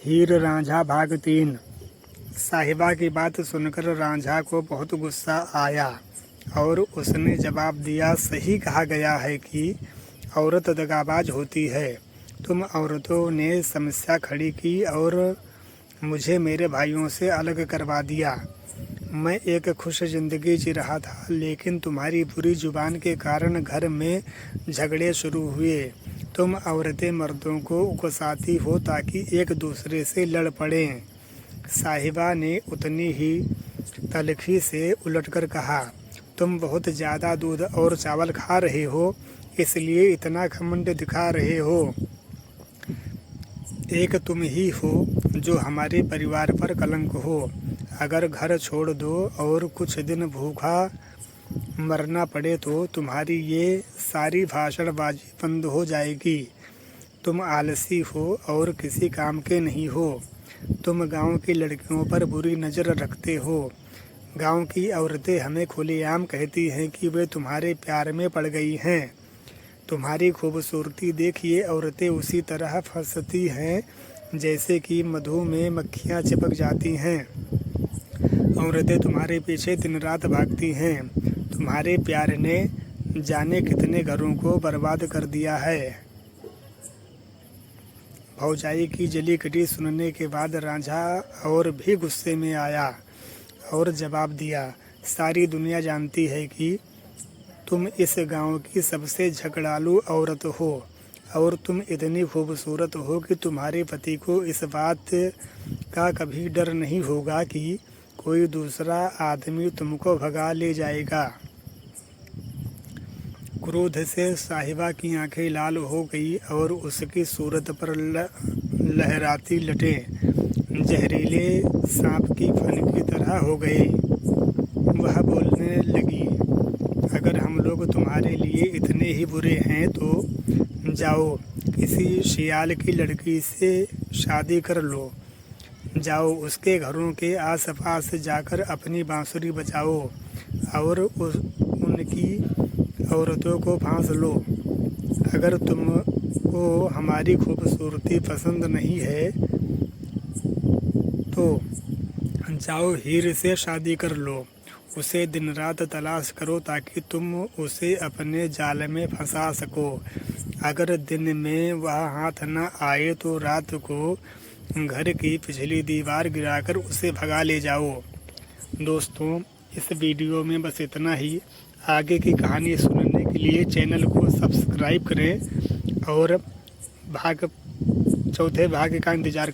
हीर रांझा भाग 3। साहिबा की बात सुनकर रांझा को बहुत गुस्सा आया और उसने जवाब दिया, सही कहा गया है कि औरत दगाबाज होती है। तुम औरतों ने समस्या खड़ी की और मुझे मेरे भाइयों से अलग करवा दिया। मैं एक खुश ज़िंदगी जी रहा था, लेकिन तुम्हारी बुरी जुबान के कारण घर में झगड़े शुरू हुए। तुम औरतें मर्दों को उकसाती हो ताकि एक दूसरे से लड़ पड़ें। साहिबा ने उतनी ही तल्खी से उलटकर कहा, तुम बहुत ज़्यादा दूध और चावल खा रहे हो, इसलिए इतना घमंड दिखा रहे हो। एक तुम ही हो जो हमारे परिवार पर कलंक हो। अगर घर छोड़ दो और कुछ दिन भूखा मरना पड़े तो तुम्हारी ये सारी भाषणबाजी बंद हो जाएगी। तुम आलसी हो और किसी काम के नहीं हो। तुम गांव की लड़कियों पर बुरी नज़र रखते हो। गांव की औरतें हमें खुलेआम कहती हैं कि वे तुम्हारे प्यार में पड़ गई हैं। तुम्हारी खूबसूरती देखिए औरतें उसी तरह फंसती हैं जैसे कि मधु में मक्खियाँ चिपक जाती हैं। औरतें तुम्हारे पीछे दिन रात भागती हैं। तुम्हारे प्यार ने जाने कितने घरों को बर्बाद कर दिया है। भौजाई की जली कटी सुनने के बाद रांझा और भी गुस्से में आया और जवाब दिया, सारी दुनिया जानती है कि तुम इस गांव की सबसे झगड़ालू औरत हो और तुम इतनी खूबसूरत हो कि तुम्हारे पति को इस बात का कभी डर नहीं होगा कि कोई दूसरा आदमी तुमको भगा ले जाएगा। क्रोध से साहिबा की आंखें लाल हो गई और उसकी सूरत पर लहराती लटें जहरीले सांप की फन की तरह हो गए। वह बोलने लगी, अगर हम लोग तुम्हारे लिए इतने ही बुरे हैं तो जाओ किसी शियाल की लड़की से शादी कर लो। जाओ उसके घरों के आसपास जाकर अपनी बांसुरी बजाओ और उनकी औरतों को फांस लो। अगर तुमको हमारी खूबसूरती पसंद नहीं है तो जाओ हीर से शादी कर लो। उसे दिन रात तलाश करो ताकि तुम उसे अपने जाल में फंसा सको। अगर दिन में वह हाथ न आए तो रात को घर की पिछली दीवार गिराकर उसे भगा ले जाओ। दोस्तों, इस वीडियो में बस इतना ही। आगे की कहानी सुनने के लिए चैनल को सब्सक्राइब करें और चौथे भाग का इंतज़ार